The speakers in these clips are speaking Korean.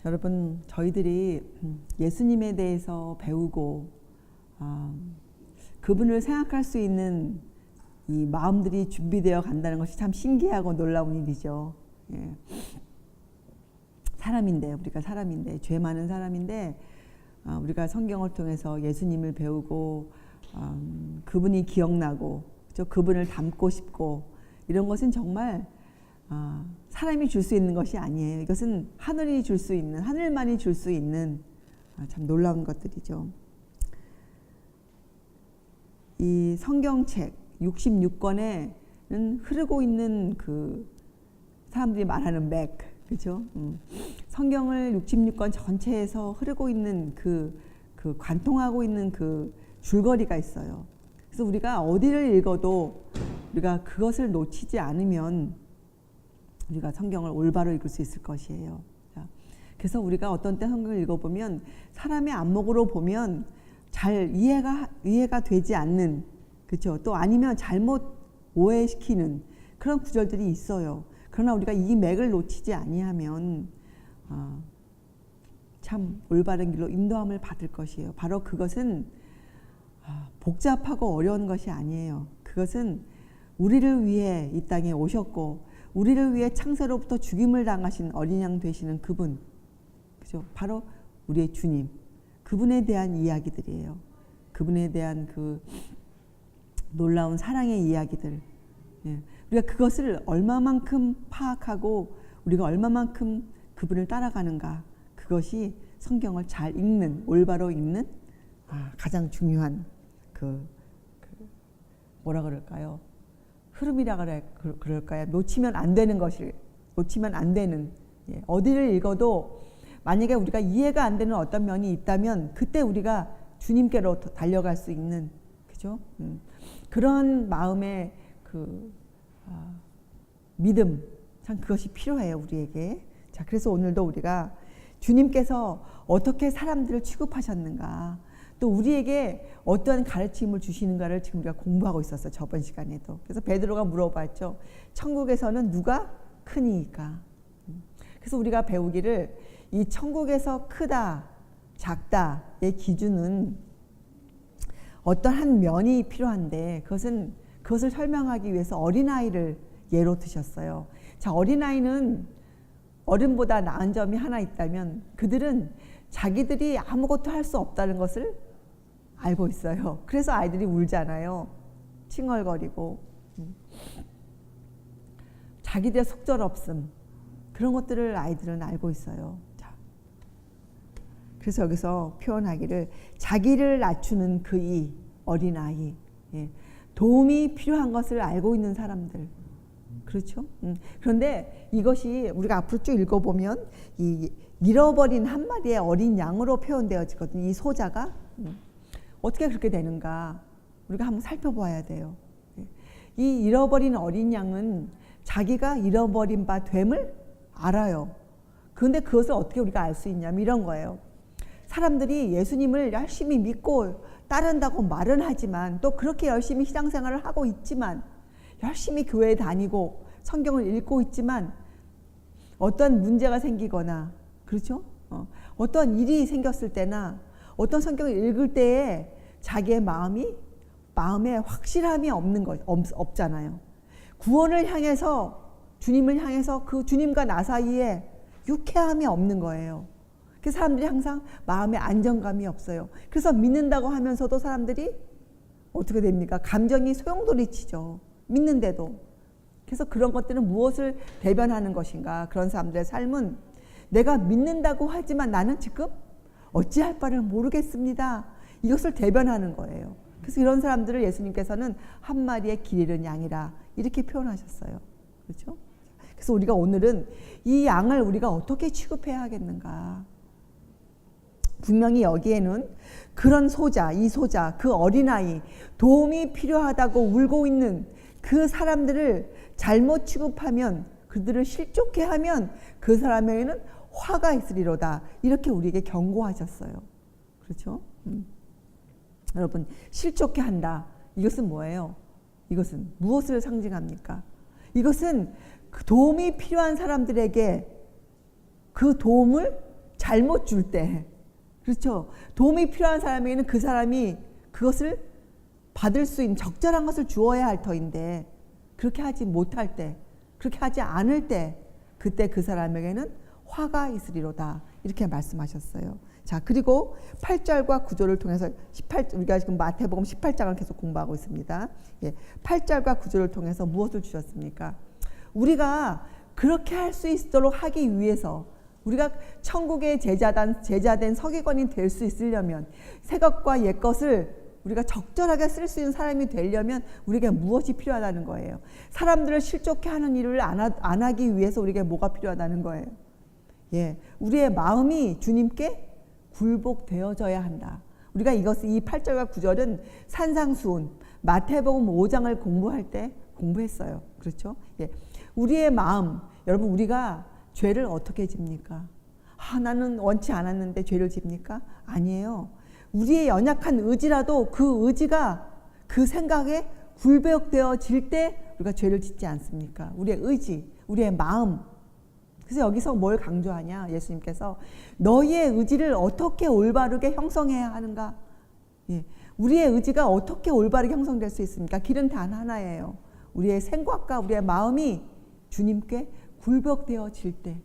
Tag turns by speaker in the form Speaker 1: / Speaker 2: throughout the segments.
Speaker 1: 여러분, 저희들이 예수님에 대해서 배우고 그분을 생각할 수 있는 이 마음들이 준비되어 간다는 것이 참 신기하고 놀라운 일이죠. 예. 사람인데, 우리가 사람인데, 죄 많은 사람인데, 우리가 성경을 통해서 예수님을 배우고 그분이 기억나고 그분을 닮고 싶고, 이런 것은 정말 사람이 줄 수 있는 것이 아니에요. 이것은 하늘이 줄 수 있는, 하늘만이 줄 수 있는 참 놀라운 것들이죠. 이 성경책 66권에는 흐르고 있는 그 사람들이 말하는 맥, 그죠? 성경을 66권 전체에서 흐르고 있는 그 관통하고 있는 그 줄거리가 있어요. 그래서 우리가 어디를 읽어도 우리가 그것을 놓치지 않으면 우리가 성경을 올바로 읽을 수 있을 것이에요. 그래서 우리가 어떤 때 성경을 읽어보면 사람의 안목으로 보면 잘 이해가 되지 않는, 그렇죠? 또 아니면 잘못 오해시키는 그런 구절들이 있어요. 그러나 우리가 이 맥을 놓치지 아니하면 참 올바른 길로 인도함을 받을 것이에요. 바로 그것은 복잡하고 어려운 것이 아니에요. 그것은 우리를 위해 이 땅에 오셨고 우리를 위해 창세로부터 죽임을 당하신 어린 양 되시는 그분, 그죠? 바로 우리의 주님, 그분에 대한 이야기들이에요. 그분에 대한 그 놀라운 사랑의 이야기들. 예. 우리가 그것을 얼마만큼 파악하고 우리가 얼마만큼 그분을 따라가는가, 그것이 성경을 잘 읽는, 올바로 읽는 가장 중요한 뭐라 그럴까요? 흐름이라 그럴까요? 놓치면 안 되는 것을, 놓치면 안 되는, 예. 어디를 읽어도 만약에 우리가 이해가 안 되는 어떤 면이 있다면 그때 우리가 주님께로 달려갈 수 있는, 그죠? 그런 마음의 믿음, 참 그것이 필요해요, 우리에게. 자, 그래서 오늘도 우리가 주님께서 어떻게 사람들을 취급하셨는가, 또 우리에게 어떠한 가르침을 주시는가를 지금 우리가 공부하고 있었어요, 저번 시간에도. 그래서 베드로가 물어봤죠. 천국에서는 누가 크니까? 그래서 우리가 배우기를, 이 천국에서 크다, 작다의 기준은 어떤 한 면이 필요한데, 그것을 설명하기 위해서 어린아이를 예로 드셨어요. 자, 어린아이는 어른보다 나은 점이 하나 있다면 그들은 자기들이 아무것도 할 수 없다는 것을 알고 있어요. 그래서 아이들이 울잖아요. 칭얼거리고 자기들의 속절없음, 그런 것들을 아이들은 알고 있어요. 자, 그래서 여기서 표현하기를, 자기를 낮추는 그 이 어린아이, 예. 도움이 필요한 것을 알고 있는 사람들, 그렇죠? 그런데 이것이 우리가 앞으로 쭉 읽어보면 이 잃어버린 한 마리의 어린 양으로 표현되어지거든요. 이 소자가 어떻게 그렇게 되는가 우리가 한번 살펴봐야 돼요. 이 잃어버린 어린 양은 자기가 잃어버린 바 됨을 알아요. 그런데 그것을 어떻게 우리가 알 수 있냐면 이런 거예요. 사람들이 예수님을 열심히 믿고 따른다고 말은 하지만, 또 그렇게 열심히 신앙생활을 하고 있지만, 열심히 교회에 다니고 성경을 읽고 있지만, 어떤 문제가 생기거나, 그렇죠? 어떤 일이 생겼을 때나 어떤 성경을 읽을 때에 자기의 마음에 확실함이 없잖아요. 구원을 향해서, 주님을 향해서 그 주님과 나 사이에 유쾌함이 없는 거예요. 그 사람들이 항상 마음에 안정감이 없어요. 그래서 믿는다고 하면서도 사람들이 어떻게 됩니까? 감정이 소용돌이치죠. 믿는데도. 그래서 그런 것들은 무엇을 대변하는 것인가? 그런 사람들의 삶은 내가 믿는다고 하지만 나는 지금 어찌할 바를 모르겠습니다. 이것을 대변하는 거예요. 그래서 이런 사람들을 예수님께서는 한 마리의 길 잃은 양이라 이렇게 표현하셨어요. 그렇죠? 그래서 우리가 오늘은 이 양을 우리가 어떻게 취급해야 하겠는가? 분명히 여기에는 그런 소자, 이 소자, 그 어린아이, 도움이 필요하다고 울고 있는 그 사람들을 잘못 취급하면, 그들을 실족해 하면 그 사람에게는 화가 있으리로다. 이렇게 우리에게 경고하셨어요. 그렇죠? 여러분, 실족해 한다. 이것은 뭐예요? 이것은 무엇을 상징합니까? 이것은 그 도움이 필요한 사람들에게 그 도움을 잘못 줄 때, 그렇죠? 도움이 필요한 사람에게는 그 사람이 그것을 받을 수 있는 적절한 것을 주어야 할 터인데 그렇게 하지 못할 때, 그렇게 하지 않을 때 그때 그 사람에게는 화가 있으리로다 이렇게 말씀하셨어요. 자, 그리고 8절과 9절을 통해서 우리가 지금 마태복음 18장을 계속 공부하고 있습니다. 8절과 9절을 통해서 무엇을 주셨습니까? 우리가 그렇게 할 수 있도록 하기 위해서, 우리가 천국의 제자된 서기관이 될 수 있으려면, 새 것과 옛 것을 우리가 적절하게 쓸 수 있는 사람이 되려면 우리에게 무엇이 필요하다는 거예요. 사람들을 실족해 하는 일을 안 하기 위해서 우리에게 뭐가 필요하다는 거예요. 우리의 마음이 주님께 굴복되어져야 한다. 우리가 이 8절과 9절은 산상수훈, 마태복음 5장을 공부할 때 공부했어요. 그렇죠? 우리의 마음, 여러분, 우리가 죄를 어떻게 집니까? 나는 원치 않았는데 죄를 집니까? 아니에요. 우리의 연약한 의지라도 그 의지가 그 생각에 굴복되어질 때 우리가 죄를 짓지 않습니까? 우리의 의지, 우리의 마음. 그래서 여기서 뭘 강조하냐? 예수님께서 너희의 의지를 어떻게 올바르게 형성해야 하는가? 우리의 의지가 어떻게 올바르게 형성될 수 있습니까? 길은 단 하나예요. 우리의 생각과 우리의 마음이 주님께 굴복되어질 때,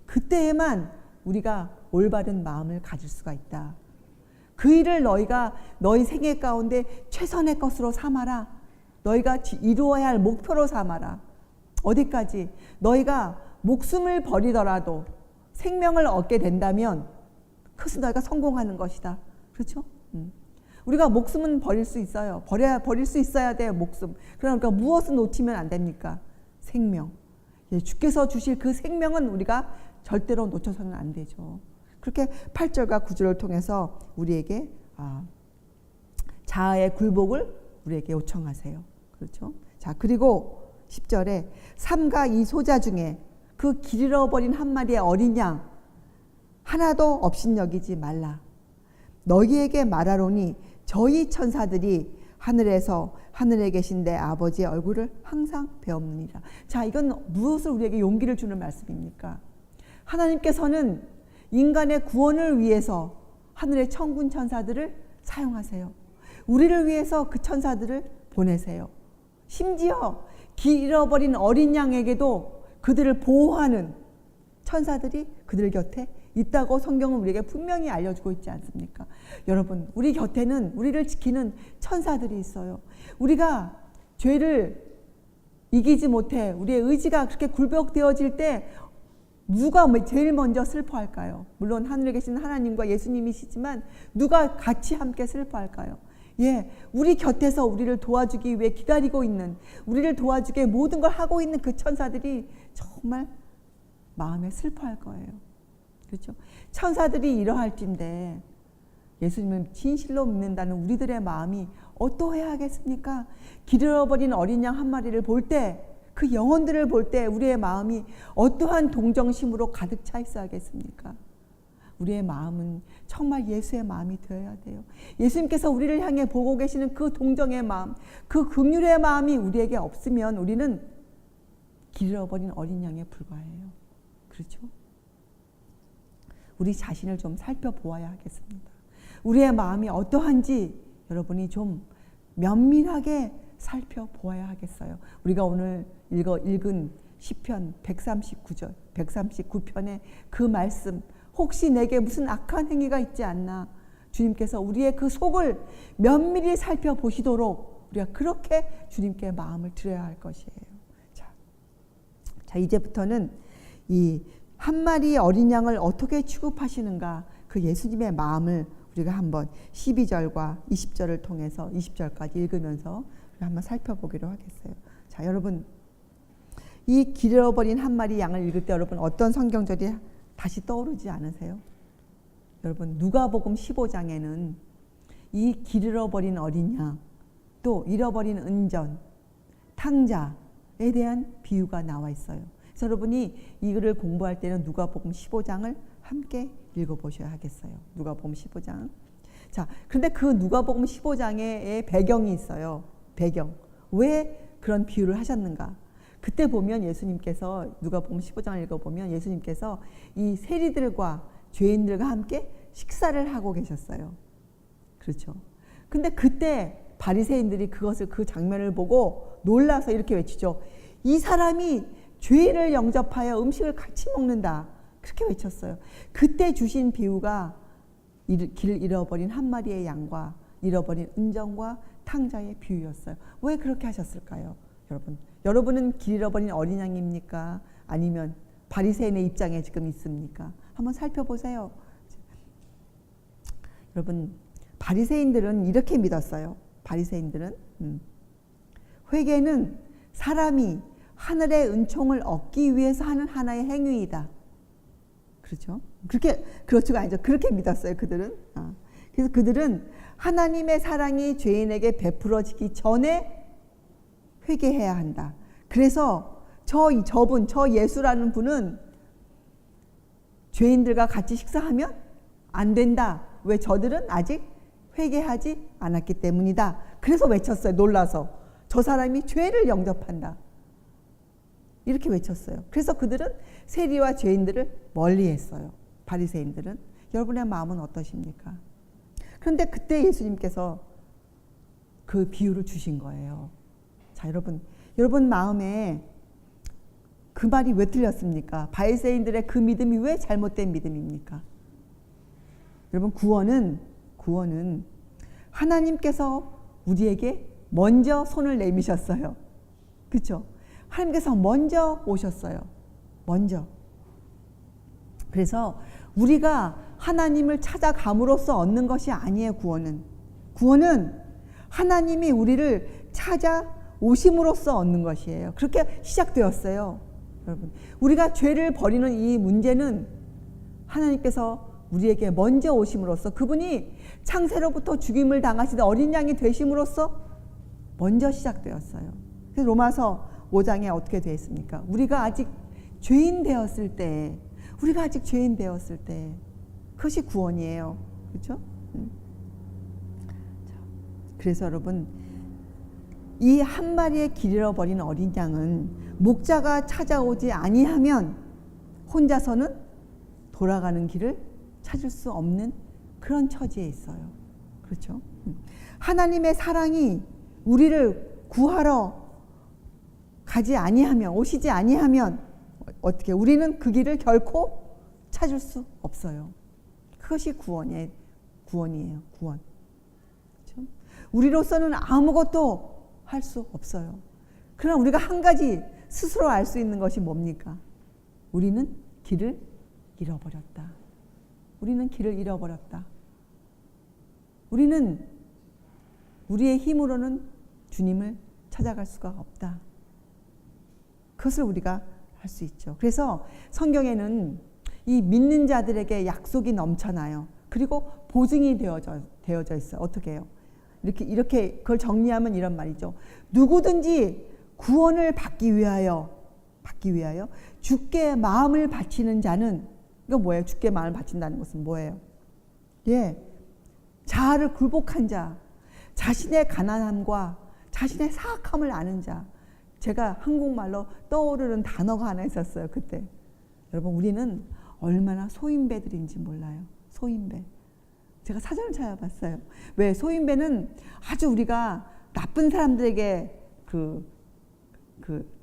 Speaker 1: 그때에만 우리가 올바른 마음을 가질 수가 있다. 그 일을 너희가 너희 생애 가운데 최선의 것으로 삼아라. 너희가 이루어야 할 목표로 삼아라. 어디까지? 너희가 목숨을 버리더라도 생명을 얻게 된다면 그것은 너희가 성공하는 것이다. 그렇죠? 우리가 목숨은 버릴 수 있어요. 버릴 수 있어야 돼요. 목숨. 그러니까 무엇을 놓치면 안 됩니까? 생명. 주께서 주실 그 생명은 우리가 절대로 놓쳐서는 안 되죠. 그렇게 8절과 9절을 통해서 우리에게 자아의 굴복을 우리에게 요청하세요. 그렇죠? 자, 그리고 10절에 삼가 이 소자 중에 그 길 잃어버린 한 마리의 어린 양 하나도 없인 여기지 말라. 너희에게 말하노니 저희 천사들이 하늘에 계신 내 아버지의 얼굴을 항상 배옵느니라. 자, 이건 무엇을 우리에게 용기를 주는 말씀입니까? 하나님께서는 인간의 구원을 위해서 하늘의 천군 천사들을 사용하세요. 우리를 위해서 그 천사들을 보내세요. 심지어 길 잃어버린 어린 양에게도 그들을 보호하는 천사들이 그들 곁에 있다고 성경은 우리에게 분명히 알려주고 있지 않습니까? 여러분, 우리 곁에는 우리를 지키는 천사들이 있어요. 우리가 죄를 이기지 못해 우리의 의지가 그렇게 굴복되어질 때 누가 제일 먼저 슬퍼할까요? 물론 하늘에 계신 하나님과 예수님이시지만 누가 같이 함께 슬퍼할까요? 우리 곁에서 우리를 도와주기 위해 기다리고 있는, 우리를 도와주기 위해 모든 걸 하고 있는 그 천사들이 정말 마음에 슬퍼할 거예요. 그렇죠? 천사들이 이러할진데 예수님을 진실로 믿는다는 우리들의 마음이 어떠해야 하겠습니까? 길 잃어버린 어린 양 한 마리를 볼 때, 그 영혼들을 볼 때 우리의 마음이 어떠한 동정심으로 가득 차 있어야겠습니까? 우리의 마음은 정말 예수의 마음이 되어야 돼요. 예수님께서 우리를 향해 보고 계시는 그 동정의 마음, 그 긍휼의 마음이 우리에게 없으면 우리는 길 잃어버린 어린 양에 불과해요. 그렇죠? 우리 자신을 좀 살펴보아야 하겠습니다. 우리의 마음이 어떠한지 여러분이 좀 면밀하게 살펴보아야 하겠어요. 우리가 오늘 읽은 시편 139절, 139편의 그 말씀, 혹시 내게 무슨 악한 행위가 있지 않나? 주님께서 우리의 그 속을 면밀히 살펴보시도록 우리가 그렇게 주님께 마음을 드려야 할 것이에요. 자, 이제부터는 이 한 마리의 어린 양을 어떻게 취급하시는가, 그 예수님의 마음을 우리가 한번 12절과 20절을 통해서 20절까지 읽으면서 우리가 한번 살펴보기로 하겠어요. 자, 여러분, 이 길 잃어버린 한 마리 양을 읽을 때 여러분 어떤 성경절이 다시 떠오르지 않으세요? 여러분, 누가복음 15장에는 이 길 잃어버린 어린 양, 또 잃어버린 은전, 탕자에 대한 비유가 나와 있어요. 그래서 여러분이 이 글을 공부할 때는 누가복음 15장을 함께 읽어보셔야 하겠어요. 누가복음 15장. 자, 그런데 그 누가복음 15장의 배경이 있어요. 배경. 왜 그런 비유를 하셨는가? 그때 보면 예수님께서 누가복음 15장을 읽어보면 예수님께서 이 세리들과 죄인들과 함께 식사를 하고 계셨어요. 그렇죠. 근데 그때 바리새인들이 그 장면을 보고 놀라서 이렇게 외치죠. 이 사람이 죄를 영접하여 음식을 같이 먹는다. 그렇게 외쳤어요. 그때 주신 비유가 길 잃어버린 한 마리의 양과 잃어버린 은정과 탕자의 비유였어요. 왜 그렇게 하셨을까요? 여러분은 길 잃어버린 어린 양입니까? 아니면 바리새인의 입장에 지금 있습니까? 한번 살펴보세요. 여러분, 바리새인들은 이렇게 믿었어요. 바리새인들은 회개는 사람이 하늘의 은총을 얻기 위해서 하는 하나의 행위이다. 그렇죠? 그렇지가 아니죠. 그렇게 믿었어요. 그들은. 그래서 그들은 하나님의 사랑이 죄인에게 베풀어지기 전에 회개해야 한다. 그래서 저 예수라는 분은 죄인들과 같이 식사하면 안 된다. 왜? 저들은 아직 회개하지 않았기 때문이다. 그래서 외쳤어요. 놀라서. 저 사람이 죄를 영접한다. 이렇게 외쳤어요. 그래서 그들은 세리와 죄인들을 멀리했어요. 바리새인들은. 여러분의 마음은 어떠십니까? 그런데 그때 예수님께서 그 비유를 주신 거예요. 자, 여러분 마음에 그 말이 왜 틀렸습니까? 바리새인들의 그 믿음이 왜 잘못된 믿음입니까? 여러분, 구원은 하나님께서 우리에게 먼저 손을 내미셨어요. 그렇죠? 하나님께서 먼저 오셨어요. 먼저. 그래서 우리가 하나님을 찾아감으로써 얻는 것이 아니에요. 구원은 하나님이 우리를 찾아오심으로써 얻는 것이에요. 그렇게 시작되었어요. 여러분, 우리가 죄를 버리는 이 문제는 하나님께서 우리에게 먼저 오심으로써, 그분이 창세로부터 죽임을 당하시던 어린 양이 되심으로써 먼저 시작되었어요. 그래서 로마서 5장에 어떻게 되어 있습니까? 우리가 아직 죄인 되었을 때, 그것이 구원이에요. 그렇죠? 그래서 여러분, 이 한 마리의 길 잃어버린 어린 양은 목자가 찾아오지 아니하면 혼자서는 돌아가는 길을 찾을 수 없는 그런 처지에 있어요. 그렇죠? 하나님의 사랑이 우리를 구하러 오시지 아니하면 어떻게? 우리는 그 길을 결코 찾을 수 없어요. 그것이 구원이에요. 구원. 그렇죠? 우리로서는 아무것도 할 수 없어요. 그러나 우리가 한 가지 스스로 알 수 있는 것이 뭡니까? 우리는 길을 잃어버렸다. 우리는 우리의 힘으로는 주님을 찾아갈 수가 없다. 그것을 우리가 할 수 있죠. 그래서 성경에는 이 믿는 자들에게 약속이 넘쳐나요. 그리고 보증이 되어져 있어요. 어떻게 해요? 이렇게 그걸 정리하면 이런 말이죠. 누구든지 구원을 받기 위하여 주께 마음을 바치는 자는, 이거 뭐예요? 주께 마음을 바친다는 것은 뭐예요? 자아를 굴복한 자, 자신의 가난함과 자신의 사악함을 아는 자. 제가 한국말로 떠오르는 단어가 하나 있었어요. 그때. 여러분, 우리는 얼마나 소인배들인지 몰라요. 소인배. 제가 사전을 찾아봤어요. 왜? 소인배는 아주 우리가 나쁜 사람들에게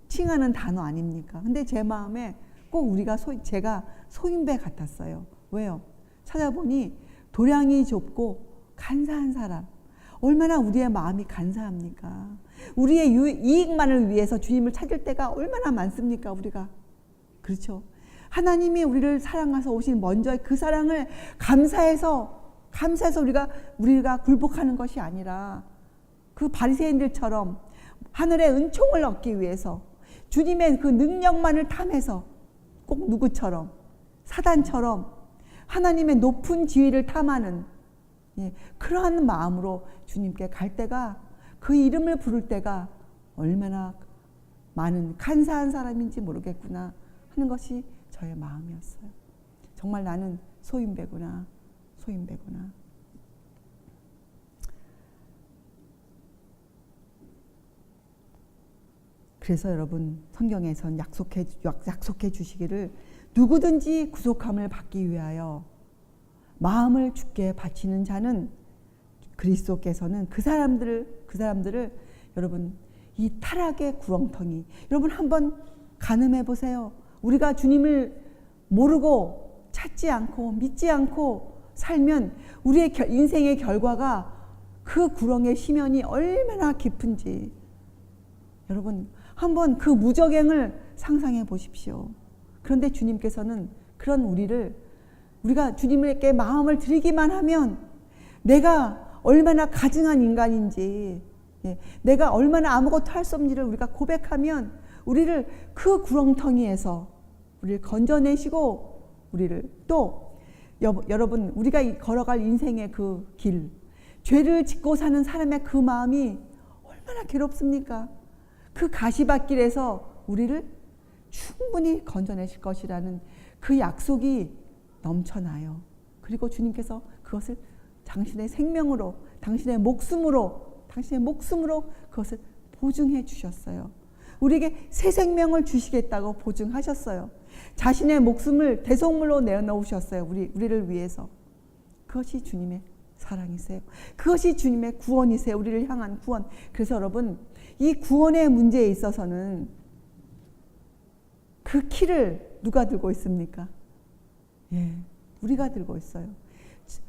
Speaker 1: 칭하는 단어 아닙니까? 근데 제 마음에 꼭 제가 소인배 같았어요. 왜요? 찾아보니 도량이 좁고 간사한 사람. 얼마나 우리의 마음이 간사합니까? 우리의 이익만을 위해서 주님을 찾을 때가 얼마나 많습니까? 우리가. 그렇죠? 하나님이 우리를 사랑하셔서 오신 먼저의 그 사랑을 감사해서 우리가 굴복하는 것이 아니라 그 바리새인들처럼 하늘의 은총을 얻기 위해서 주님의 그 능력만을 탐해서, 꼭 누구처럼, 사단처럼 하나님의 높은 지위를 탐하는 그러한 마음으로 주님께 갈 때가, 그 이름을 부를 때가 얼마나 많은 간사한 사람인지 모르겠구나 하는 것이 저의 마음이었어요. 정말 나는 소인배구나. 그래서 여러분 성경에선 약속해 주시기를 누구든지 구속함을 받기 위하여 마음을 주께 바치는 자는 그리스도께서는 그 사람들을 여러분 이 타락의 구렁텅이, 여러분 한번 가늠해 보세요. 우리가 주님을 모르고 찾지 않고 믿지 않고 살면 우리의 인생의 결과가 그 구렁의 심연이 얼마나 깊은지 여러분 한번 그 무적행을 상상해 보십시오. 그런데 주님께서는 그런 우리가 주님에게 마음을 드리기만 하면 내가 얼마나 가증한 인간인지, 내가 얼마나 아무것도 할 수 없는지를 우리가 고백하면 우리를 그 구렁텅이에서 우리를 건져내시고 우리를 또 여러분 우리가 걸어갈 인생의 그 길, 죄를 짓고 사는 사람의 그 마음이 얼마나 괴롭습니까? 그 가시밭길에서 우리를 충분히 건져내실 것이라는 그 약속이 넘쳐나요. 그리고 주님께서 그것을 당신의 생명으로, 당신의 목숨으로 그것을 보증해 주셨어요. 우리에게 새 생명을 주시겠다고 보증하셨어요. 자신의 목숨을 대속물로 내어놓으셨어요. 우리를 위해서. 그것이 주님의 사랑이세요. 그것이 주님의 구원이세요. 우리를 향한 구원. 그래서 여러분 이 구원의 문제에 있어서는 그 키를 누가 들고 있습니까? 우리가 들고 있어요.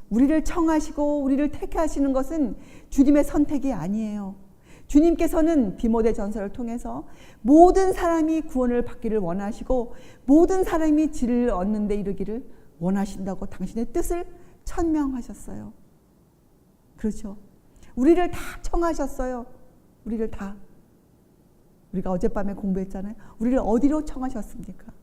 Speaker 1: 우리를 청하시고 우리를 택하시는 것은 주님의 선택이 아니에요. 주님께서는 디모데 전서를 통해서 모든 사람이 구원을 받기를 원하시고 모든 사람이 지를 얻는 데 이르기를 원하신다고 당신의 뜻을 천명하셨어요. 그렇죠. 우리를 다 청하셨어요. 우리를 다. 우리가 어젯밤에 공부했잖아요. 우리를 어디로 청하셨습니까?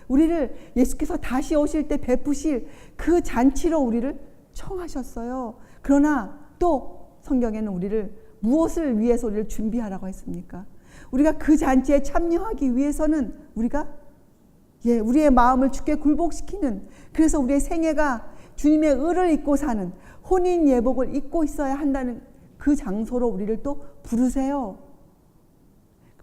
Speaker 1: 우리를 예수께서 다시 오실 때 베푸실 그 잔치로 우리를 청하셨어요. 그러나 또 성경에는 우리를 무엇을 위해서 우리를 준비하라고 했습니까? 우리가 그 잔치에 참여하기 위해서는 우리가 우리의 마음을 주께 굴복시키는, 그래서 우리의 생애가 주님의 의를 입고 사는 혼인 예복을 입고 있어야 한다는 그 장소로 우리를 또 부르세요.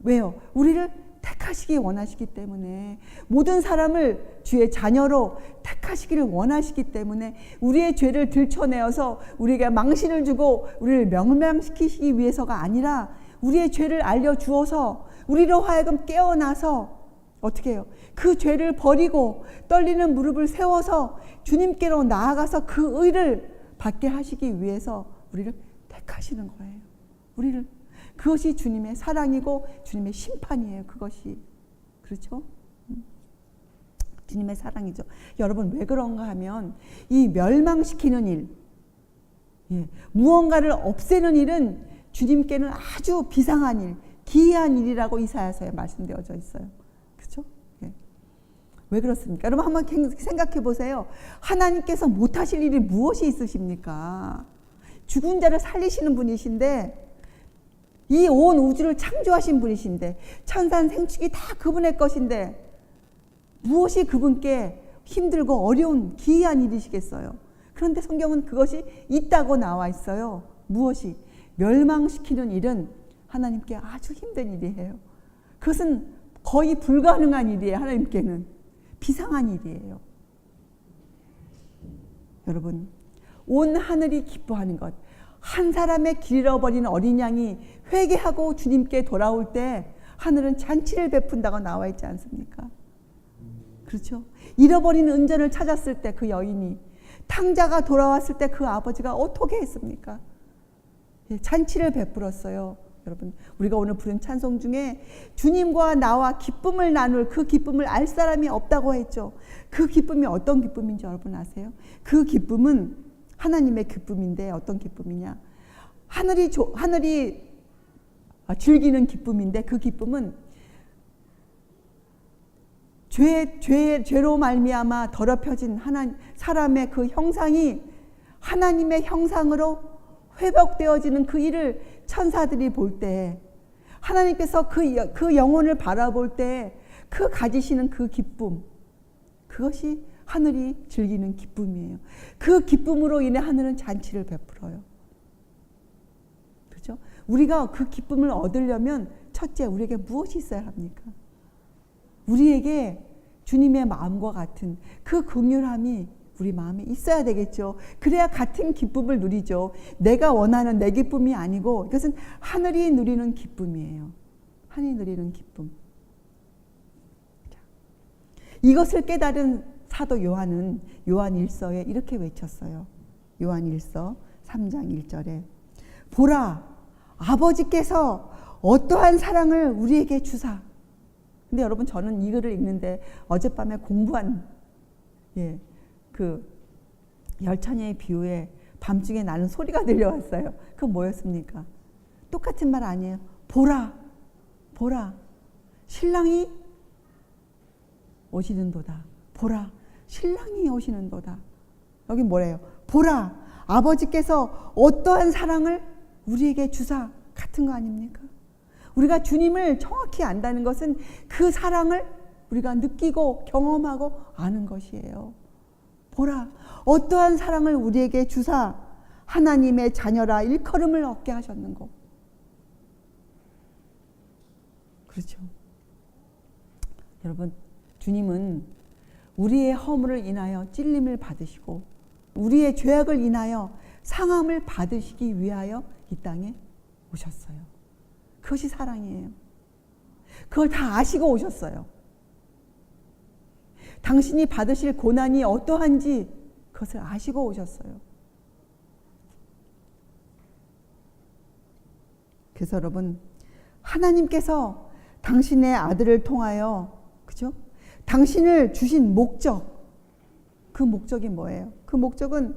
Speaker 1: 왜요? 우리를 택하시기 원하시기 때문에, 모든 사람을 주의 자녀로 택하시기를 원하시기 때문에 우리의 죄를 들춰내어서 우리에게 망신을 주고 우리를 멸망시키시기 위해서가 아니라 우리의 죄를 알려주어서 우리로 하여금 깨어나서 어떻게 해요? 그 죄를 버리고 떨리는 무릎을 세워서 주님께로 나아가서 그 의를 받게 하시기 위해서 우리를 택하시는 거예요. 우리를. 그것이 주님의 사랑이고 주님의 심판이에요. 그것이. 그렇죠? 주님의 사랑이죠. 여러분 왜 그런가 하면 이 멸망시키는 일, 무언가를 없애는 일은 주님께는 아주 비상한 일, 기이한 일이라고 이사야서에 말씀되어져 있어요. 그렇죠? 왜 그렇습니까? 여러분 한번 생각해 보세요. 하나님께서 못하실 일이 무엇이 있으십니까? 죽은 자를 살리시는 분이신데, 이 온 우주를 창조하신 분이신데, 천산생축이 다 그분의 것인데 무엇이 그분께 힘들고 어려운 기이한 일이시겠어요? 그런데 성경은 그것이 있다고 나와 있어요. 무엇이? 멸망시키는 일은 하나님께 아주 힘든 일이에요. 그것은 거의 불가능한 일이에요. 하나님께는 비상한 일이에요. 여러분, 온 하늘이 기뻐하는 것, 한 사람의 길 잃어버린 어린 양이 회개하고 주님께 돌아올 때 하늘은 잔치를 베푼다고 나와 있지 않습니까? 그렇죠? 잃어버린 은전을 찾았을 때 그 여인이, 탕자가 돌아왔을 때 그 아버지가 어떻게 했습니까? 잔치를 베풀었어요. 여러분, 우리가 오늘 부른 찬송 중에 주님과 나와 기쁨을 나눌 그 기쁨을 알 사람이 없다고 했죠. 그 기쁨이 어떤 기쁨인지 여러분 아세요? 그 기쁨은 하나님의 기쁨인데 어떤 기쁨이냐? 하늘이 즐기는 기쁨인데, 그 기쁨은 죄로 말미암아 더럽혀진 사람의 그 형상이 하나님의 형상으로 회복되어지는 그 일을 천사들이 볼 때, 하나님께서 그 영혼을 바라볼 때 그 가지시는 그 기쁨, 그것이 하늘이 즐기는 기쁨이에요. 그 기쁨으로 인해 하늘은 잔치를 베풀어요. 그렇죠? 우리가 그 기쁨을 얻으려면 첫째, 우리에게 무엇이 있어야 합니까? 우리에게 주님의 마음과 같은 그 긍휼함이 우리 마음에 있어야 되겠죠. 그래야 같은 기쁨을 누리죠. 내가 원하는 내 기쁨이 아니고 이것은 하늘이 누리는 기쁨이에요. 하늘이 누리는 기쁨. 이것을 깨달은 사도 요한은 요한 1서에 이렇게 외쳤어요. 요한 1서 3장 1절에 보라, 아버지께서 어떠한 사랑을 우리에게 주사. 근데 여러분, 저는 이 글을 읽는데 어젯밤에 공부한 그 열처녀의 비유에 밤중에 나는 소리가 들려왔어요. 그건 뭐였습니까? 똑같은 말 아니에요. 보라, 보라, 신랑이 오시는도다. 보라, 신랑이 오시는도다. 여기 뭐래요? 보라, 아버지께서 어떠한 사랑을 우리에게 주사. 같은 거 아닙니까? 우리가 주님을 정확히 안다는 것은 그 사랑을 우리가 느끼고 경험하고 아는 것이에요. 보라, 어떠한 사랑을 우리에게 주사 하나님의 자녀라 일컬음을 얻게 하셨는 것. 그렇죠. 여러분, 주님은 우리의 허물을 인하여 찔림을 받으시고 우리의 죄악을 인하여 상함을 받으시기 위하여 이 땅에 오셨어요. 그것이 사랑이에요. 그걸 다 아시고 오셨어요. 당신이 받으실 고난이 어떠한지 그것을 아시고 오셨어요. 그래서 여러분, 하나님께서 당신의 아들을 통하여, 그죠? 당신을 주신 목적, 그 목적이 뭐예요? 그 목적은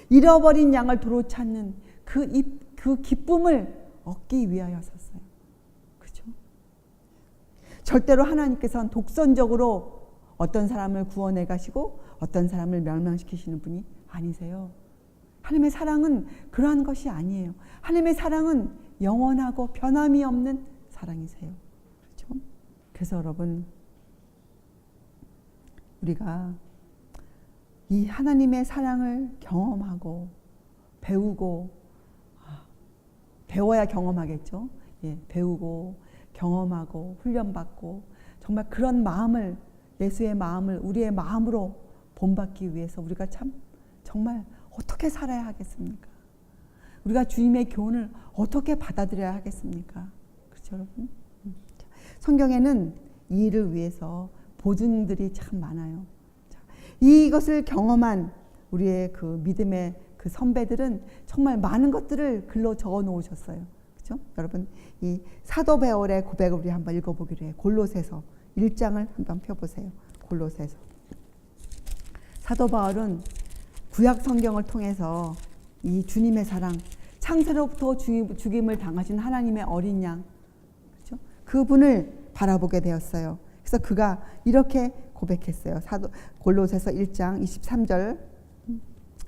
Speaker 1: 잃어버린 양을 도로 찾는 그 기쁨을 얻기 위하여였어요. 그죠? 절대로 하나님께서는 독선적으로 어떤 사람을 구원해 가시고 어떤 사람을 멸망시키시는 분이 아니세요. 하나님의 사랑은 그러한 것이 아니에요. 하나님의 사랑은 영원하고 변함이 없는 사랑이세요. 그렇죠? 그래서 여러분, 우리가 이 하나님의 사랑을 경험하고 배우고, 배워야 경험하겠죠. 배우고 경험하고 훈련받고 정말 그런 마음을, 예수의 마음을 우리의 마음으로 본받기 위해서 우리가 참 정말 어떻게 살아야 하겠습니까? 우리가 주님의 교훈을 어떻게 받아들여야 하겠습니까? 그렇죠, 여러분? 성경에는 이 일을 위해서 보증들이 참 많아요. 이것을 경험한 우리의 그 믿음의 그 선배들은 정말 많은 것들을 글로 적어 놓으셨어요. 그렇죠? 여러분, 이 사도 바울의 고백을 우리 한번 읽어보기로 해요. 골로새서 1장을 한번 펴보세요. 골로새서. 사도 바울은 구약 성경을 통해서 이 주님의 사랑, 창세로부터 죽임을 당하신 하나님의 어린 양, 그렇죠? 그분을 바라보게 되었어요. 그래서 그가 이렇게 고백했어요. 골로새서 1장 23절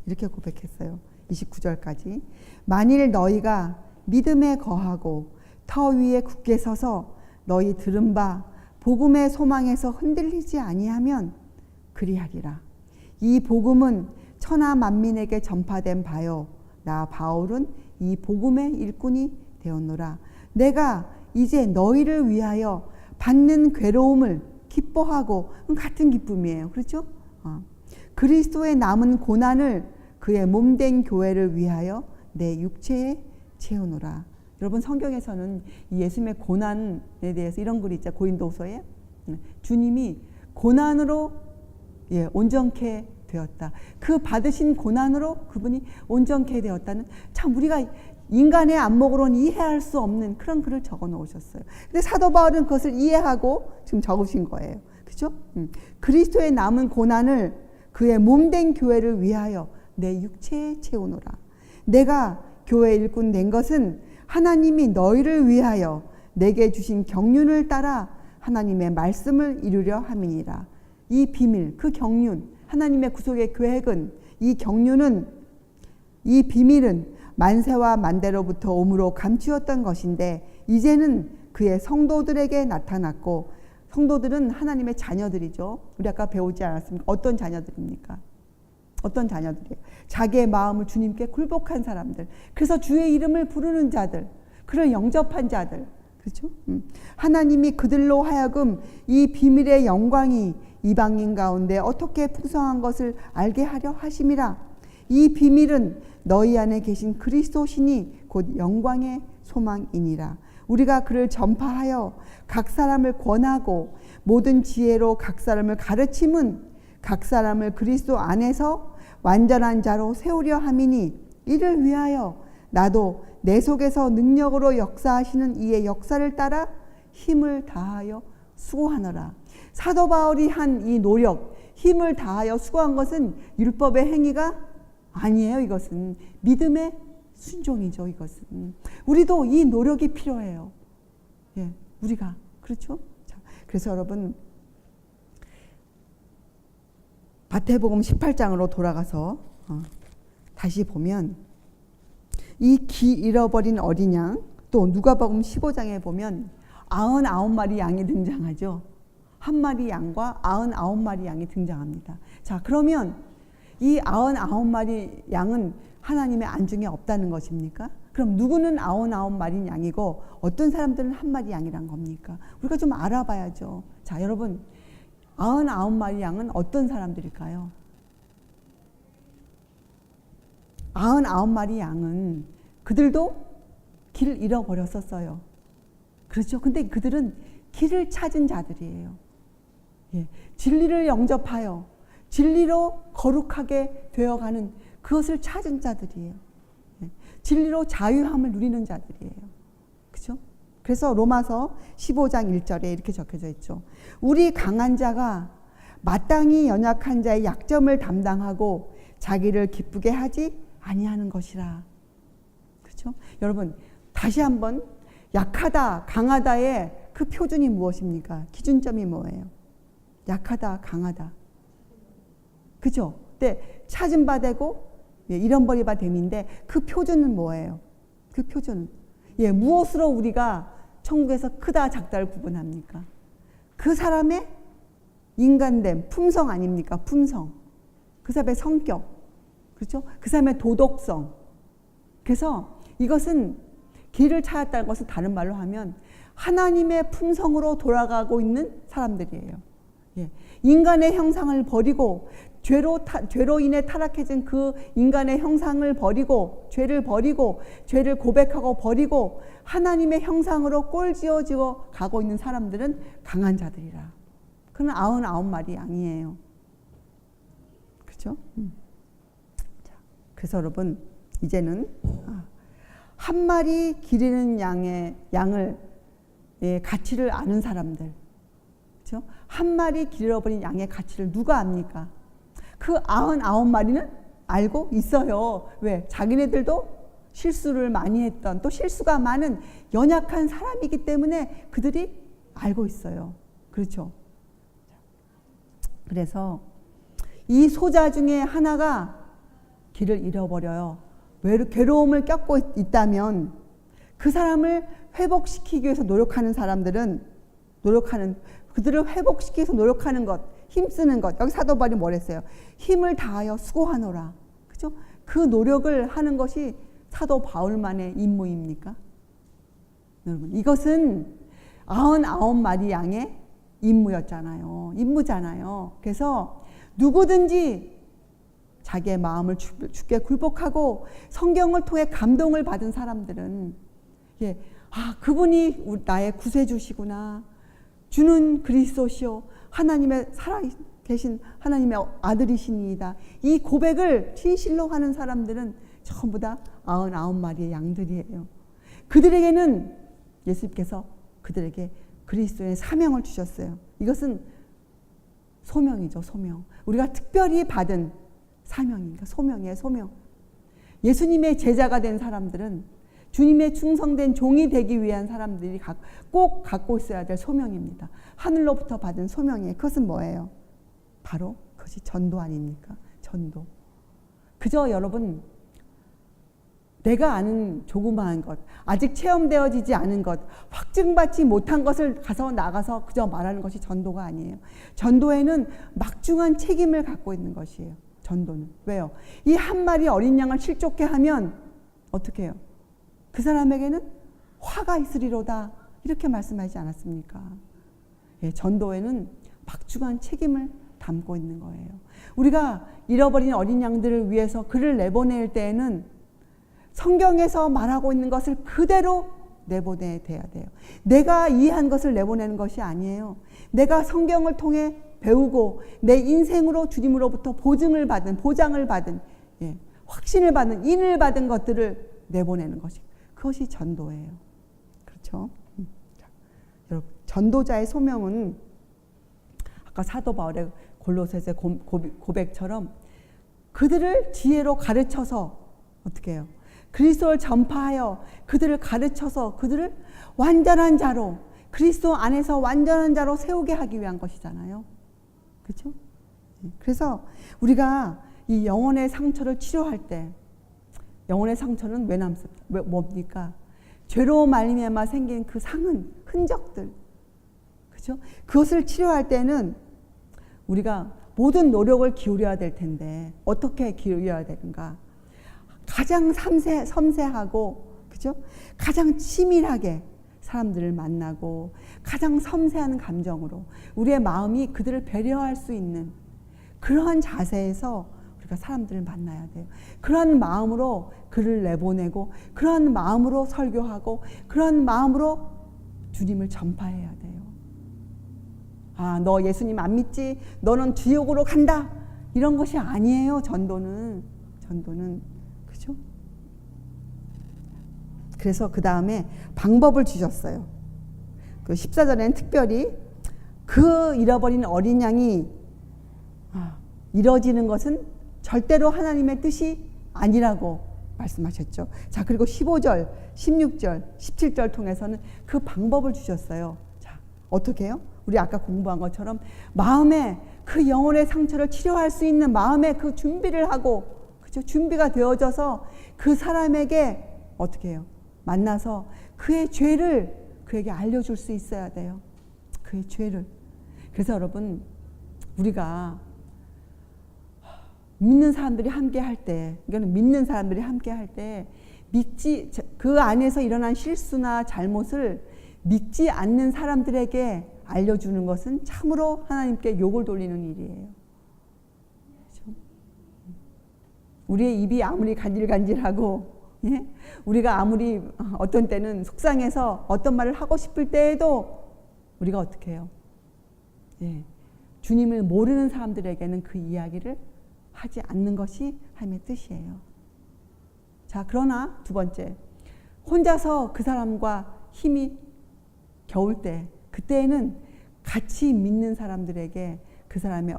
Speaker 1: 이렇게 고백했어요. 29절까지. 만일 너희가 믿음에 거하고 터 위에 굳게 서서 너희 들은 바 복음의 소망에서 흔들리지 아니하면 그리하리라. 이 복음은 천하 만민에게 전파된 바요, 나 바울은 이 복음의 일꾼이 되었노라. 내가 이제 너희를 위하여 받는 괴로움을 기뻐하고, 같은 기쁨이에요. 그렇죠? 그리스도의 남은 고난을 그의 몸된 교회를 위하여 내 육체에 채우노라. 여러분, 성경에서는 예수님의 고난에 대해서 이런 글이 있죠. 고린도후서에 주님이 고난으로 온전케 되었다. 그 받으신 고난으로 그분이 온전케 되었다는, 참 우리가 인간의 안목으로는 이해할 수 없는 그런 글을 적어 놓으셨어요. 근데 사도 바울은 그것을 이해하고 지금 적으신 거예요. 그죠? 그리스도의 남은 고난을 그의 몸된 교회를 위하여 내 육체에 채우노라. 내가 교회 일꾼 된 것은 하나님이 너희를 위하여 내게 주신 경륜을 따라 하나님의 말씀을 이루려 함이니라. 이 비밀, 그 경륜, 하나님의 구속의 계획은, 이 경륜은, 이 비밀은 만세와 만대로부터 오므로 감추었던 것인데 이제는 그의 성도들에게 나타났고, 성도들은 하나님의 자녀들이죠. 우리 아까 배우지 않았습니까? 어떤 자녀들입니까? 어떤 자녀들이에요? 자기의 마음을 주님께 굴복한 사람들, 그래서 주의 이름을 부르는 자들, 그를 영접한 자들, 그렇죠? 하나님이 그들로 하여금 이 비밀의 영광이 이방인 가운데 어떻게 풍성한 것을 알게 하려 하심이라. 이 비밀은 너희 안에 계신 그리스도시니 곧 영광의 소망이니라. 우리가 그를 전파하여 각 사람을 권하고 모든 지혜로 각 사람을 가르침은 각 사람을 그리스도 안에서 완전한 자로 세우려 함이니 이를 위하여 나도 내 속에서 능력으로 역사하시는 이의 역사를 따라 힘을 다하여 수고하노라. 사도 바울이 한 이 노력, 힘을 다하여 수고한 것은 율법의 행위가 아니에요. 이것은 믿음의 순종이죠. 이것은 우리도 이 노력이 필요해요. 예, 우리가 그렇죠. 자, 그래서 여러분 마태복음 18장으로 돌아가서 다시 보면 이 기 잃어버린 어린 양, 또 누가복음 15장에 보면 99마리 양이 등장하죠. 한 마리 양과 99마리 양이 등장합니다. 자, 그러면 이 99마리 양은 하나님의 안중에 없다는 것입니까? 그럼 누구는 99마리 양이고 어떤 사람들은 한 마리 양이란 겁니까? 우리가 좀 알아봐야죠. 자, 여러분 99마리 양은 어떤 사람들일까요? 99마리 양은 그들도 길을 잃어버렸었어요. 그렇죠. 근데 그들은 길을 찾은 자들이에요. 예, 진리를 영접하여 진리로 거룩하게 되어가는 그것을 찾은 자들이에요. 예, 진리로 자유함을 누리는 자들이에요. 그렇죠? 그래서 로마서 15장 1절에 이렇게 적혀져 있죠. 우리 강한 자가 마땅히 연약한 자의 약점을 담당하고 자기를 기쁘게 하지 아니하는 것이라. 그렇죠? 여러분 다시 한번 약하다, 강하다의 그 표준이 무엇입니까? 기준점이 뭐예요? 약하다, 강하다. 그죠? 근데 찾은 바 되고 잃어버린 바 됨인데 그 표준은 뭐예요? 그 표준은 무엇으로 우리가 천국에서 크다 작다를 구분합니까? 그 사람의 인간됨, 품성 아닙니까? 품성. 그 사람의 성격. 그렇죠? 그 사람의 도덕성. 그래서 이것은 길을 찾았다는 것을 다른 말로 하면 하나님의 품성으로 돌아가고 있는 사람들이에요. 예. 인간의 형상을 버리고 죄로 인해 타락해진 그 인간의 형상을 버리고 죄를 고백하고 버리고 하나님의 형상으로 꼴지어지고 가고 있는 사람들은 강한 자들이라. 그는 99마리 양이에요. 그렇죠? 자, 그래서 여러분 이제는 한 마리 기르는 양을 가치를 아는 사람들, 그렇죠? 한 마리 길어버린 양의 가치를 누가 압니까? 그 99마리는 알고 있어요. 왜? 자기네들도 실수를 많이 했던, 또 실수가 많은 연약한 사람이기 때문에 그들이 알고 있어요. 그렇죠? 그래서 이 소자 중에 하나가 길을 잃어버려요. 괴로움을 겪고 있다면 그 사람을 회복시키기 위해서 노력하는 사람들은 그들을 회복시키기 위해서 노력하는 것, 힘쓰는 것. 여기 사도 바울이 뭐랬어요? 힘을 다하여 수고하노라. 그죠? 그 노력을 하는 것이 사도 바울만의 임무입니까? 여러분, 이것은 99마리 양의 임무잖아요. 그래서 누구든지 자기의 마음을 주께 굴복하고 성경을 통해 감동을 받은 사람들은 그분이 나의 구세주시구나. 주는 그리스도시요 하나님의 살아계신 하나님의 아들이시니이다. 이 고백을 진실로 하는 사람들은 전부 다 99마리의 양들이에요. 그들에게는 예수님께서 그들에게 그리스도의 사명을 주셨어요. 이것은 소명이죠. 소명. 우리가 특별히 받은 사명입니다. 소명이에요. 소명. 예수님의 제자가 된 사람들은 주님의 충성된 종이 되기 위한 사람들이 꼭 갖고 있어야 될 소명입니다. 하늘로부터 받은 소명이에요. 그것은 뭐예요? 바로 그것이 전도 아닙니까? 전도. 그저 여러분 내가 아는 조그마한 것, 아직 체험되어지지 않은 것, 확증받지 못한 것을 나가서 그저 말하는 것이 전도가 아니에요. 전도에는 막중한 책임을 갖고 있는 것이에요. 전도는. 왜요? 이 한 마리 어린 양을 실족해 하면 어떻게 해요? 그 사람에게는 화가 있으리로다. 이렇게 말씀하지 않았습니까? 예, 전도에는 막중한 책임을 담고 있는 거예요. 우리가 잃어버린 어린 양들을 위해서 글을 내보낼 때에는 성경에서 말하고 있는 것을 그대로 내보내야 돼요. 내가 이해한 것을 내보내는 것이 아니에요. 내가 성경을 통해 배우고 내 인생으로 주님으로부터 보장을 받은 예, 확신을 받은 인을 받은 것들을 내보내는 것이 그것이 전도예요. 그렇죠? 자, 여러분 전도자의 소명은 아까 사도 바울의 골로새서 고백처럼 그들을 지혜로 가르쳐서 어떻게 해요? 그리스도를 전파하여 그들을 가르쳐서 그들을 완전한 자로 그리스도 안에서 완전한 자로 세우게 하기 위한 것이잖아요. 그렇죠? 그래서 우리가 이 영혼의 상처를 치료할 때 영혼의 상처는 왜 남습니까? 뭡니까? 죄로 말미암아 생긴 그 상흔, 흔적들. 그렇죠? 그것을 치료할 때는 우리가 모든 노력을 기울여야 될 텐데 어떻게 기울여야 되는가? 가장 섬세하고 그죠? 가장 치밀하게 사람들을 만나고 가장 섬세한 감정으로 우리의 마음이 그들을 배려할 수 있는 그러한 자세에서 우리가 사람들을 만나야 돼요. 그런 마음으로 글을 내보내고 그런 마음으로 설교하고 그런 마음으로 주님을 전파해야 돼요. 아, 너 예수님 안 믿지? 너는 지옥으로 간다. 이런 것이 아니에요. 전도는 그죠? 그래서 그 다음에 방법을 주셨어요. 그 14절에는 특별히 그 잃어버린 어린 양이 잃어지는 것은 절대로 하나님의 뜻이 아니라고 말씀하셨죠. 자, 그리고 15절, 16절, 17절 통해서는 그 방법을 주셨어요. 자, 어떻게 해요? 우리 아까 공부한 것처럼 마음에 그 영혼의 상처를 치료할 수 있는 마음에 그 준비를 하고 그죠? 준비가 되어져서 그 사람에게 어떻게 해요? 만나서 그의 죄를 그에게 알려줄 수 있어야 돼요. 그의 죄를. 그래서 여러분 우리가 믿는 사람들이 함께 할 때 이거는 믿는 사람들이 함께 할 때 그 안에서 일어난 실수나 잘못을 믿지 않는 사람들에게 알려주는 것은 참으로 하나님께 욕을 돌리는 일이에요. 그렇죠? 우리의 입이 아무리 간질간질하고 예? 우리가 아무리 어떤 때는 속상해서 어떤 말을 하고 싶을 때에도 우리가 어떻게 해요? 예. 주님을 모르는 사람들에게는 그 이야기를 하지 않는 것이 하나님의 뜻이에요. 자, 그러나 두 번째, 혼자서 그 사람과 힘이 겨울 때, 그때에는 같이 믿는 사람들에게 그 사람에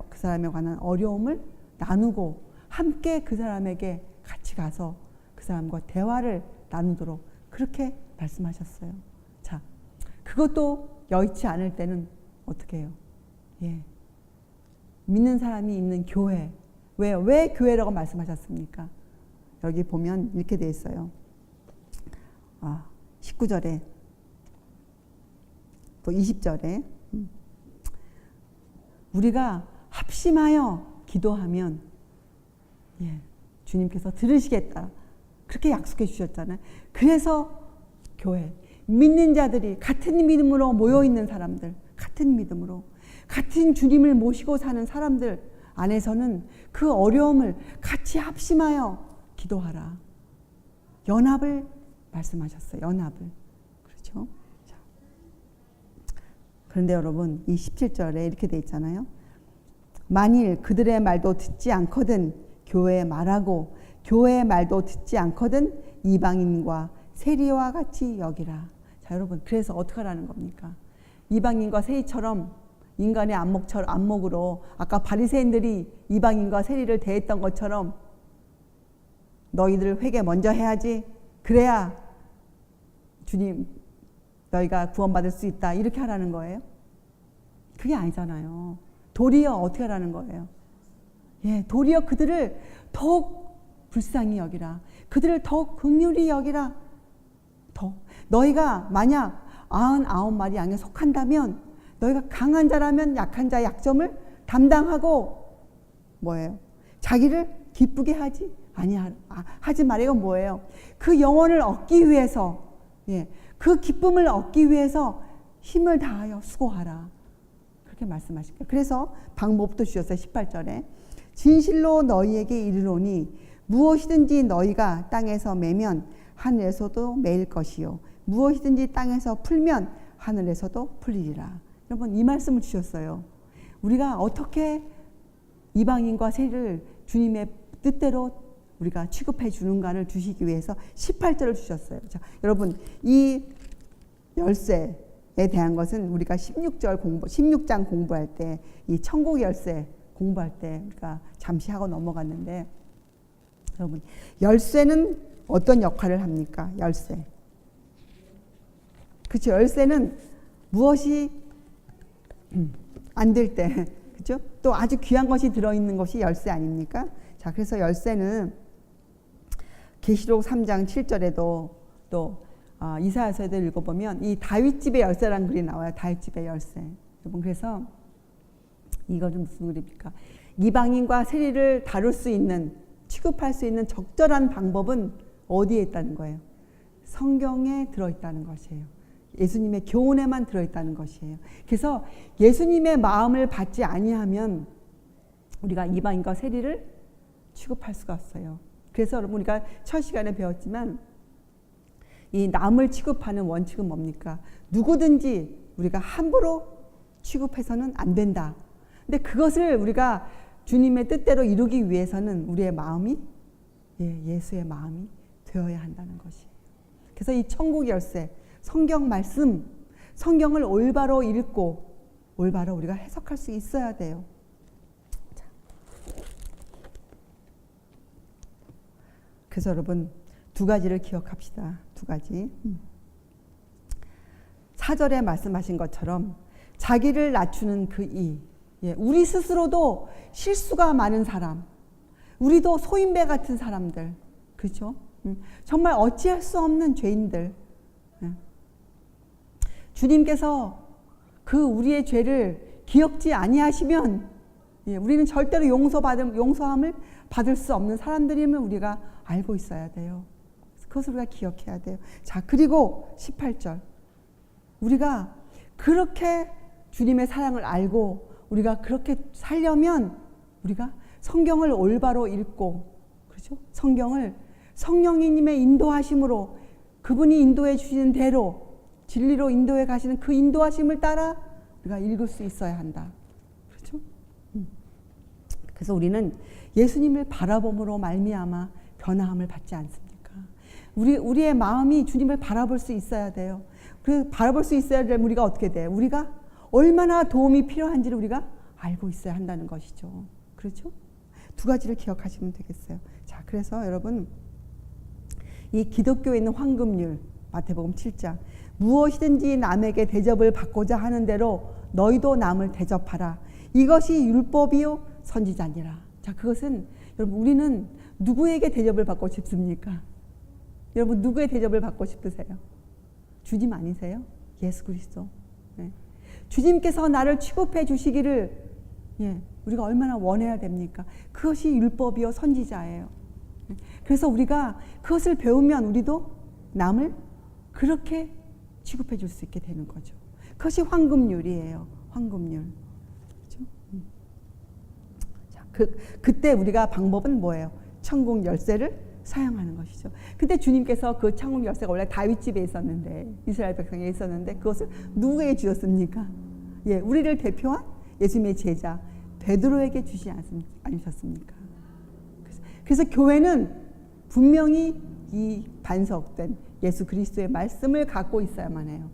Speaker 1: 관한 어려움을 나누고 함께 그 사람에게 같이 가서 그 사람과 대화를 나누도록 그렇게 말씀하셨어요. 자, 그것도 여의치 않을 때는 어떻게 해요? 예, 믿는 사람이 있는 교회. 왜 교회라고 말씀하셨습니까? 여기 보면 이렇게 돼 있어요. 19절에 또 20절에 우리가 합심하여 기도하면 예, 주님께서 들으시겠다. 그렇게 약속해 주셨잖아요. 그래서 교회, 믿는 자들이 같은 믿음으로 모여있는 사람들, 같은 믿음으로 같은 주님을 모시고 사는 사람들 안에서는 그 어려움을 같이 합심하여 기도하라. 연합을 말씀하셨어요. 연합을. 그렇죠? 자. 그런데 여러분 이 17절에 이렇게 돼 있잖아요. 만일 그들의 말도 듣지 않거든 교회의 말하고 교회의 말도 듣지 않거든 이방인과 세리와 같이 여기라. 자, 여러분 그래서 어떻게 하라는 겁니까? 이방인과 세리처럼 인간의 안목으로 아까 바리새인들이 이방인과 세리를 대했던 것처럼 너희들 회개 먼저 해야지. 그래야 주님 너희가 구원받을 수 있다. 이렇게 하라는 거예요? 그게 아니잖아요. 도리어 어떻게 하라는 거예요? 예, 도리어 그들을 더욱 불쌍히 여기라. 그들을 더욱 긍휼히 여기라. 너희가 만약 99마리 양에 속한다면 너희가 강한 자라면 약한 자의 약점을 담당하고 뭐예요? 자기를 기쁘게 하지 말아요. 뭐예요? 그 영혼을 얻기 위해서 예, 그 기쁨을 얻기 위해서 힘을 다하여 수고하라. 그렇게 말씀하실 거예요. 그래서 방법도 주셨어요. 18절에 진실로 너희에게 이르노니 무엇이든지 너희가 땅에서 매면 하늘에서도 매일 것이요 무엇이든지 땅에서 풀면 하늘에서도 풀리리라. 여러분 이 말씀을 주셨어요. 우리가 어떻게 이방인과 세리를 주님의 뜻대로 우리가 취급해 주는가를 주시기 위해서 18절을 주셨어요. 자, 여러분 이 열쇠에 대한 것은 우리가 16장 공부할 때 이 천국 열쇠 공부할 때 우리가 잠시 하고 넘어갔는데 여러분 열쇠는 어떤 역할을 합니까? 열쇠. 그렇죠. 열쇠는 무엇이 안 될 때, 그렇죠? 또 아주 귀한 것이 들어있는 것이 열쇠 아닙니까? 자, 그래서 열쇠는 계시록 3장 7절에도 또 이사야서에도 읽어보면 이 다윗집의 열쇠라는 글이 나와요. 다윗집의 열쇠. 여러분 그래서 이거는 무슨 글입니까? 이방인과 세리를 다룰 수 있는 취급할 수 있는 적절한 방법은 어디에 있다는 거예요? 성경에 들어있다는 것이에요. 예수님의 교훈에만 들어있다는 것이에요. 그래서 예수님의 마음을 받지 아니하면 우리가 이방인과 세리를 취급할 수가 없어요. 그래서 여러분 우리가 첫 시간에 배웠지만 이 남을 취급하는 원칙은 뭡니까? 누구든지 우리가 함부로 취급해서는 안 된다. 근데 그것을 우리가 주님의 뜻대로 이루기 위해서는 우리의 마음이 예수의 마음이 되어야 한다는 것이에요. 그래서 이 천국 열쇠, 성경 말씀, 성경을 올바로 읽고 올바로 우리가 해석할 수 있어야 돼요. 자. 그래서 여러분 두 가지를 기억합시다. 두 가지. 4절에 말씀하신 것처럼 자기를 낮추는 그 이. 우리 스스로도 실수가 많은 사람, 우리도 소인배 같은 사람들, 그렇죠? 정말 어찌할 수 없는 죄인들. 주님께서 그 우리의 죄를 기억지 아니하시면 우리는 절대로 용서함을 받을 수 없는 사람들임을 우리가 알고 있어야 돼요. 그것을 우리가 기억해야 돼요. 자, 그리고 18절. 우리가 그렇게 주님의 사랑을 알고 우리가 그렇게 살려면 우리가 성경을 올바로 읽고, 그렇죠? 성경을 성령님의 인도하심으로 그분이 인도해 주시는 대로 진리로 인도해 가시는 그 인도하심을 따라 우리가 읽을 수 있어야 한다. 그렇죠? 그래서 우리는 예수님을 바라봄으로 말미암아 변화함을 받지 않습니까? 우리의 마음이 주님을 바라볼 수 있어야 돼요. 그 바라볼 수 있어야 되면 우리가 어떻게 돼요? 우리가 얼마나 도움이 필요한지를 우리가 알고 있어야 한다는 것이죠. 그렇죠? 두 가지를 기억하시면 되겠어요. 자, 그래서 여러분 이 기독교에 있는 황금률 마태복음 7장 무엇이든지 남에게 대접을 받고자 하는 대로 너희도 남을 대접하라. 이것이 율법이요 선지자니라. 자, 그것은 여러분 우리는 누구에게 대접을 받고 싶습니까? 여러분 누구의 대접을 받고 싶으세요? 주님 아니세요? 예수 그리스도. 네. 주님께서 나를 취급해 주시기를 우리가 얼마나 원해야 됩니까? 그것이 율법이요 선지자예요. 그래서 우리가 그것을 배우면 우리도 남을 그렇게 취급해 줄 수 있게 되는 거죠. 그것이 황금률이에요. 황금률. 그렇죠? 자, 그때 우리가 방법은 뭐예요? 천국 열쇠를 사용하는 것이죠. 근데 주님께서 그 천국 열쇠가 원래 다윗집에 있었는데 이스라엘 백성에 있었는데 그것을 누구에게 주셨습니까? 우리를 대표한 예수님의 제자 베드로에게 주시지 않으셨습니까? 그래서 교회는 분명히 이 반석된 예수 그리스도의 말씀을 갖고 있어야만 해요.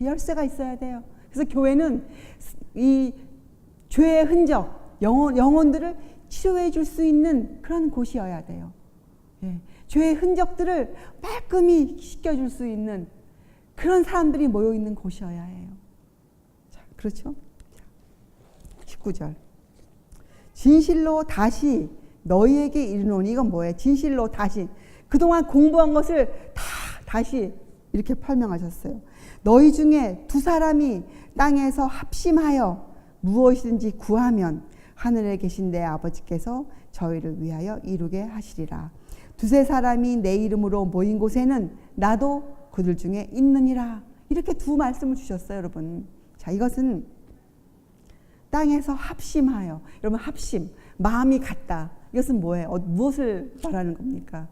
Speaker 1: 열쇠가 있어야 돼요. 그래서 교회는 이 죄의 흔적, 영혼들을 치료해 줄 수 있는 그런 곳이어야 돼요. 죄의 흔적들을 말끔히 씻겨줄 수 있는 그런 사람들이 모여있는 곳이어야 해요. 자, 그렇죠? 19절. 진실로 다시 너희에게 이르노니. 이건 뭐예요? 진실로 다시. 그동안 공부한 것을 다시 이렇게 설명하셨어요. 너희 중에 두 사람이 땅에서 합심하여 무엇이든지 구하면 하늘에 계신 내 아버지께서 저희를 위하여 이루게 하시리라. 두세 사람이 내 이름으로 모인 곳에는 나도 그들 중에 있느니라. 이렇게 두 말씀을 주셨어요, 여러분. 자, 이것은 땅에서 합심하여. 여러분, 합심, 마음이 같다. 이것은 뭐예요? 무엇을 말하는 겁니까?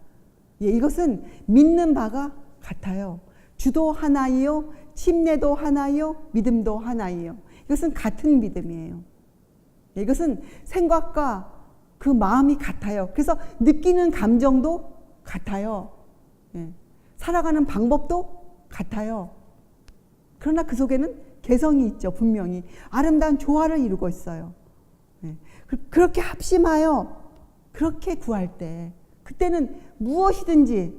Speaker 1: 예, 이것은 믿는 바가 같아요. 주도 하나이요, 침례도 하나이요, 믿음도 하나이요. 이것은 같은 믿음이에요. 예, 이것은 생각과 그 마음이 같아요. 그래서 느끼는 감정도 같아요. 예, 살아가는 방법도 같아요. 그러나 그 속에는 개성이 있죠. 분명히 아름다운 조화를 이루고 있어요. 예, 그렇게 합심하여 그렇게 구할 때, 그때는 무엇이든지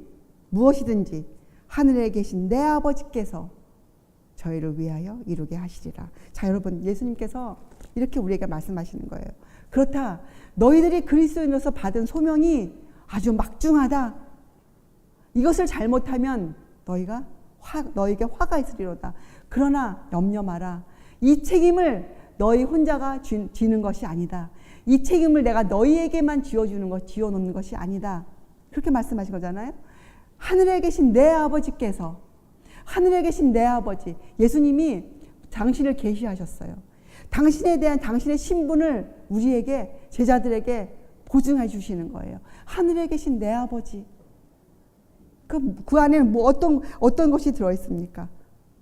Speaker 1: 하늘에 계신 내 아버지께서 저희를 위하여 이루게 하시리라. 자, 여러분, 예수님께서 이렇게 우리에게 말씀하시는 거예요. 그렇다, 너희들이 그리스도인으로서 받은 소명이 아주 막중하다. 이것을 잘못하면 너에게 화가 있으리로다. 그러나 염려 마라. 이 책임을 너희 혼자가 지는 것이 아니다. 이 책임을 내가 너희에게만 지어놓는 것이 아니다. 그렇게 말씀하신 거잖아요. 하늘에 계신 내 아버지께서, 하늘에 계신 내 아버지, 예수님이 당신을 계시하셨어요. 당신에 대한 당신의 신분을 우리에게, 제자들에게 보증해 주시는 거예요. 하늘에 계신 내 아버지. 그 안에는 뭐 어떤 것이 들어있습니까?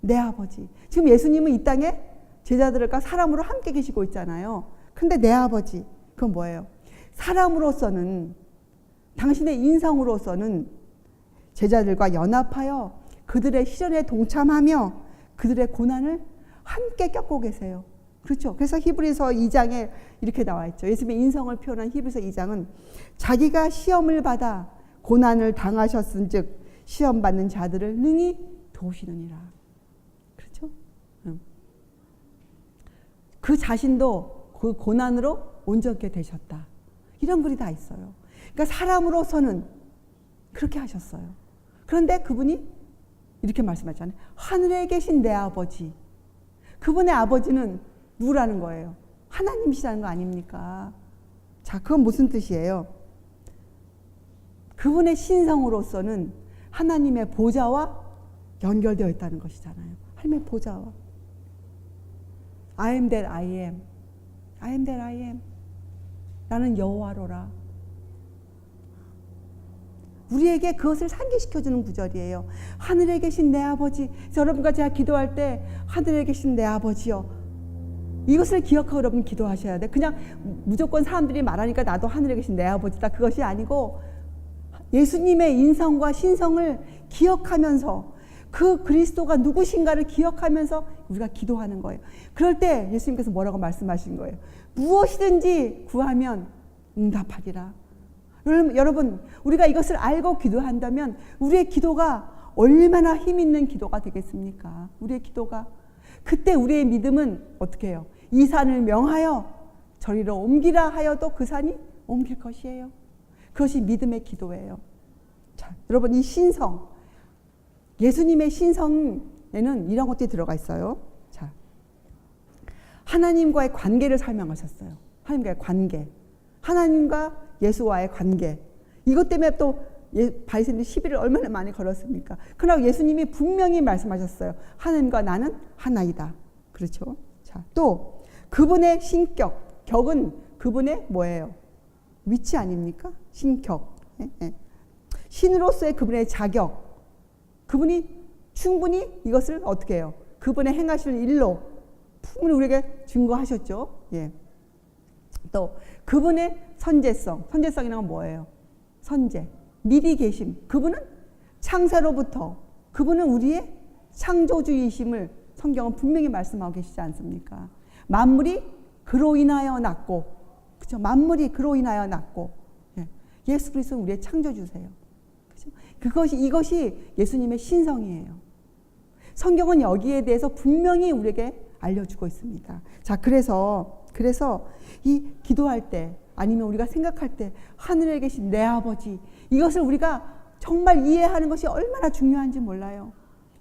Speaker 1: 내 아버지. 지금 예수님은 이 땅에 제자들과 사람으로 함께 계시고 있잖아요. 근데 내 아버지, 그건 뭐예요? 사람으로서는, 당신의 인성으로서는 제자들과 연합하여 그들의 시련에 동참하며 그들의 고난을 함께 겪고 계세요. 그렇죠? 그래서 히브리서 2장에 이렇게 나와 있죠. 예수님의 인성을 표현한 히브리서 2장은 자기가 시험을 받아 고난을 당하셨은 즉 시험 받는 자들을 능히 도우시느니라. 그렇죠? 그 자신도 그 고난으로 온전케 되셨다. 이런 글이 다 있어요. 그러니까 사람으로서는 그렇게 하셨어요. 그런데 그분이 이렇게 말씀하잖아요. 하늘에 계신 내 아버지. 그분의 아버지는 누구라는 거예요? 하나님이시라는 거 아닙니까? 자, 그건 무슨 뜻이에요? 그분의 신성으로서는 하나님의 보좌와 연결되어 있다는 것이잖아요. 하나님의 보좌와. I am that I am. I am that I am. 나는 여호와로라. 우리에게 그것을 상기시켜주는 구절이에요. 하늘에 계신 내 아버지. 여러분과 제가 기도할 때 하늘에 계신 내 아버지요. 이것을 기억하고 여러분 기도하셔야 돼. 그냥 무조건 사람들이 말하니까 나도 하늘에 계신 내 아버지다. 그것이 아니고 예수님의 인성과 신성을 기억하면서 그 그리스도가 누구신가를 기억하면서 우리가 기도하는 거예요. 그럴 때 예수님께서 뭐라고 말씀하신 거예요? 무엇이든지 구하면 응답하리라. 여러분, 우리가 이것을 알고 기도한다면 우리의 기도가 얼마나 힘 있는 기도가 되겠습니까? 우리의 기도가. 그때 우리의 믿음은 어떻게 해요? 이 산을 명하여 저리로 옮기라 하여도 그 산이 옮길 것이에요. 그것이 믿음의 기도예요. 자, 여러분, 이 신성, 예수님의 신성에는 이런 것들이 들어가 있어요. 자, 하나님과의 관계를 설명하셨어요. 하나님과의 관계. 하나님과 예수와의 관계. 이것 때문에 또 바리새인들이 시비를 얼마나 많이 걸었습니까? 그러나 예수님이 분명히 말씀하셨어요. 하나님과 나는 하나이다. 그렇죠? 자, 또 그분의 신격, 격은 그분의 뭐예요? 위치 아닙니까? 신격. 신으로서의 그분의 자격. 그분이 충분히 이것을 어떻게 해요? 그분의 행하시는 일로 충분히 우리에게 증거하셨죠. 예. 또 그분의 선제성. 선제성이란 건 뭐예요? 선제. 미리 계심. 그분은 창세로부터, 그분은 우리의 창조주이심을 성경은 분명히 말씀하고 계시지 않습니까? 만물이 그로 인하여 났고, 그렇죠? 만물이 그로 인하여 났고, 예. 예수 그리스도는 우리의 창조주세요. 그렇죠? 이것이 예수님의 신성이에요. 성경은 여기에 대해서 분명히 우리에게 알려주고 있습니다. 자, 그래서 이 기도할 때 아니면 우리가 생각할 때 하늘에 계신 내 아버지, 이것을 우리가 정말 이해하는 것이 얼마나 중요한지 몰라요.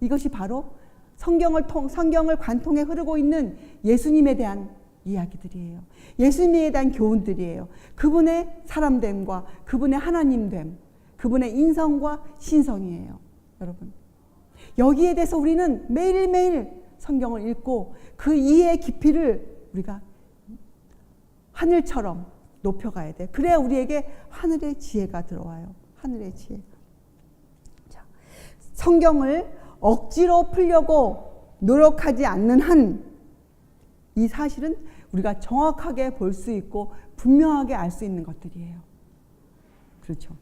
Speaker 1: 이것이 바로 성경을 관통해 흐르고 있는 예수님에 대한 이야기들이에요. 예수님에 대한 교훈들이에요. 그분의 사람됨과 그분의 하나님됨, 그분의 인성과 신성이에요. 여러분, 여기에 대해서 우리는 매일매일 성경을 읽고 그 이해의 깊이를 우리가 하늘처럼 높여가야 돼. 그래야 우리에게 하늘의 지혜가 들어와요. 하늘의 지혜. 자, 성경을 억지로 풀려고 노력하지 않는 한 이 사실은 우리가 정확하게 볼 수 있고 분명하게 알 수 있는 것들이에요. 그렇죠.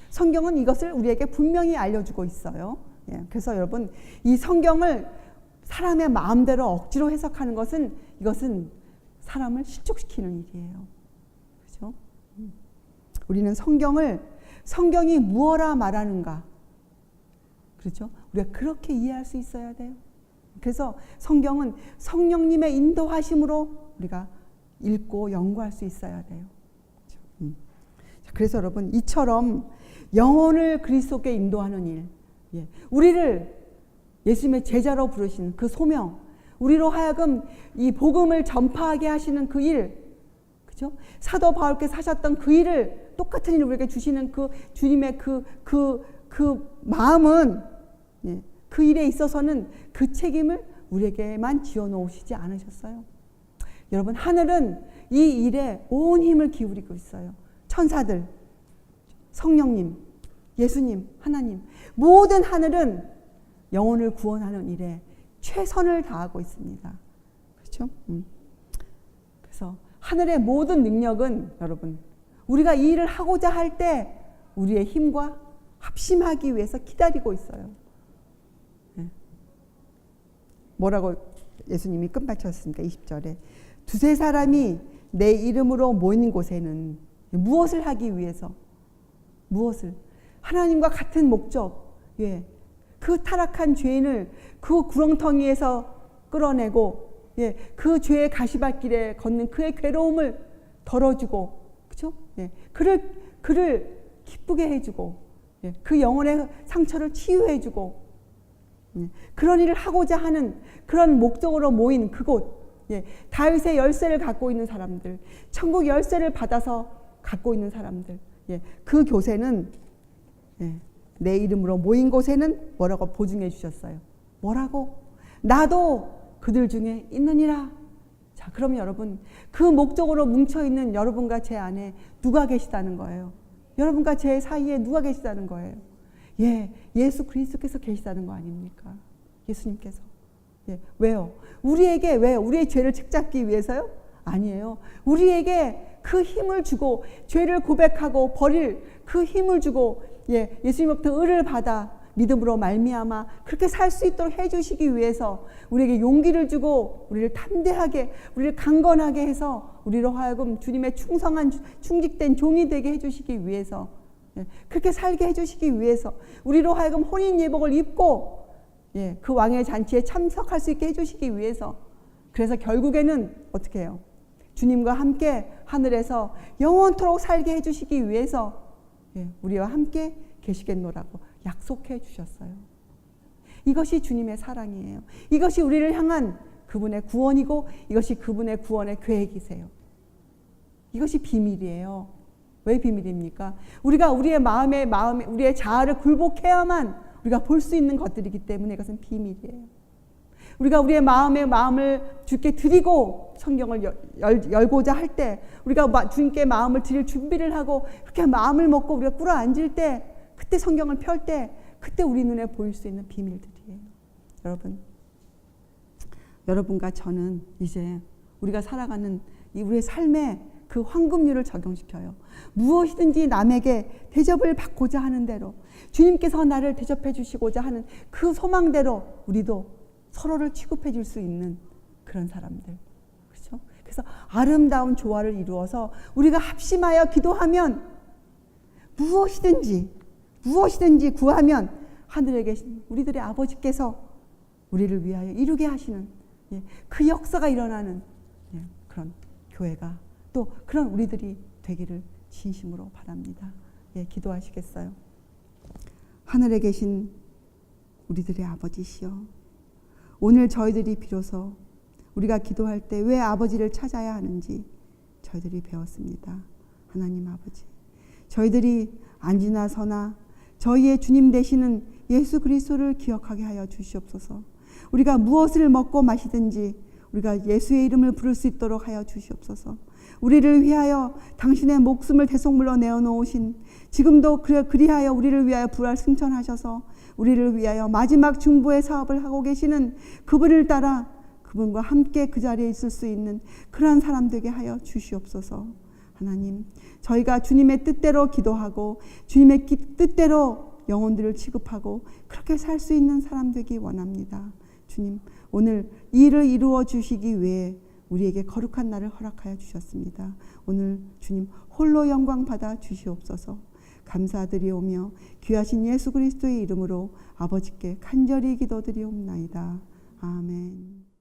Speaker 1: 성경은 이것을 우리에게 분명히 알려주고 있어요. 그래서 여러분, 이 성경을 사람의 마음대로 억지로 해석하는 것은 이것은 사람을 실족시키는 일이에요. 그렇죠? 우리는 성경이 무엇라 말하는가, 그렇죠? 우리가 그렇게 이해할 수 있어야 돼요. 그래서 성경은 성령님의 인도하심으로 우리가 읽고 연구할 수 있어야 돼요. 그래서 여러분, 이처럼 영혼을 그리스도께 인도하는 일, 우리를 예수님의 제자로 부르신 그 소명, 우리로 하여금 이 복음을 전파하게 하시는 그 일, 그죠? 사도 바울께서 하셨던 그 일을 똑같은 일을 우리에게 주시는 그 주님의 그 마음은, 그 일에 있어서는 그 책임을 우리에게만 지어놓으시지 않으셨어요. 여러분, 하늘은 이 일에 온 힘을 기울이고 있어요. 천사들, 성령님, 예수님, 하나님, 모든 하늘은 영혼을 구원하는 일에 최선을 다하고 있습니다. 그렇죠? 그래서 하늘의 모든 능력은 여러분, 우리가 이 일을 하고자 할 때 우리의 힘과 합심하기 위해서 기다리고 있어요. 뭐라고 예수님이 끝마쳤습니까? 20절에 두세 사람이 내 이름으로 모이는 곳에는 무엇을 하기 위해서, 무엇을, 하나님과 같은 목적, 그 타락한 죄인을 그 구렁텅이에서 끌어내고, 그 죄의 가시밭길에 걷는 그의 괴로움을 덜어주고, 그렇죠? 그를 기쁘게 해주고, 그 영혼의 상처를 치유해주고, 그런 일을 하고자 하는 그런 목적으로 모인 그곳, 다윗의 열쇠를 갖고 있는 사람들, 천국 열쇠를 받아서 갖고 있는 사람들, 그 교세는, 내 이름으로 모인 곳에는 뭐라고 보증해 주셨어요? 뭐라고? 나도 그들 중에 있느니라. 자, 그럼 여러분, 그 목적으로 뭉쳐있는 여러분과 제 안에 누가 계시다는 거예요? 여러분과 제 사이에 누가 계시다는 거예요? 예수 그리스도께서 계시다는 거 아닙니까? 예수님께서. 왜요? 왜요? 우리의 죄를 책잡기 위해서요? 아니에요. 우리에게 그 힘을 주고, 죄를 고백하고 버릴 그 힘을 주고, 예수님으로부터 의를 받아 믿음으로 말미암아 그렇게 살 수 있도록 해주시기 위해서 우리에게 용기를 주고, 우리를 담대하게, 우리를 강건하게 해서 우리로 하여금 주님의 충성한, 충직된 종이 되게 해주시기 위해서, 그렇게 살게 해주시기 위해서, 우리로 하여금 혼인 예복을 입고 그 왕의 잔치에 참석할 수 있게 해주시기 위해서, 그래서 결국에는 어떻게 해요? 주님과 함께 하늘에서 영원토록 살게 해주시기 위해서 우리와 함께 계시겠노라고 약속해 주셨어요. 이것이 주님의 사랑이에요. 이것이 우리를 향한 그분의 구원이고, 이것이 그분의 구원의 계획이세요. 이것이 비밀이에요. 왜 비밀입니까? 우리가 우리의 마음에 우리의 자아를 굴복해야만 우리가 볼 수 있는 것들이기 때문에 이것은 비밀이에요. 우리가 우리의 마음을 주께 드리고 성경을 열고자 할 때, 우리가 주님께 마음을 드릴 준비를 하고 그렇게 마음을 먹고 우리가 꿇어 앉을 때, 그때 성경을 펼 때, 그때 우리 눈에 보일 수 있는 비밀들이에요. 여러분과 저는 이제 우리가 살아가는 우리의 삶에 그 황금률을 적용시켜요. 무엇이든지 남에게 대접을 받고자 하는 대로, 주님께서 나를 대접해 주시고자 하는 그 소망대로 우리도 서로를 취급해 줄 수 있는 그런 사람들. 그렇죠? 그래서 아름다운 조화를 이루어서 우리가 합심하여 기도하면 무엇이든지 구하면 하늘에 계신 우리들의 아버지께서 우리를 위하여 이루게 하시는 그 역사가 일어나는 그런 교회가, 또 그런 우리들이 되기를 진심으로 바랍니다. 기도하시겠어요? 하늘에 계신 우리들의 아버지시여, 오늘 저희들이 비로소 우리가 기도할 때 왜 아버지를 찾아야 하는지 저희들이 배웠습니다. 하나님 아버지, 저희들이 앉으나 서나 저희의 주님 되시는 예수 그리스도를 기억하게 하여 주시옵소서. 우리가 무엇을 먹고 마시든지 우리가 예수의 이름을 부를 수 있도록 하여 주시옵소서. 우리를 위하여 당신의 목숨을 대속물로 내어놓으신, 지금도 그리하여 우리를 위하여 부활 승천하셔서 우리를 위하여 마지막 중보의 사업을 하고 계시는 그분을 따라 그분과 함께 그 자리에 있을 수 있는 그러한 사람 되게 하여 주시옵소서. 하나님, 저희가 주님의 뜻대로 기도하고 주님의 뜻대로 영혼들을 취급하고 그렇게 살 수 있는 사람 되기 원합니다. 주님, 오늘 이 일을 이루어 주시기 위해 우리에게 거룩한 날을 허락하여 주셨습니다. 오늘 주님 홀로 영광 받아 주시옵소서. 감사드리오며 귀하신 예수 그리스도의 이름으로 아버지께 간절히 기도드리옵나이다. 아멘.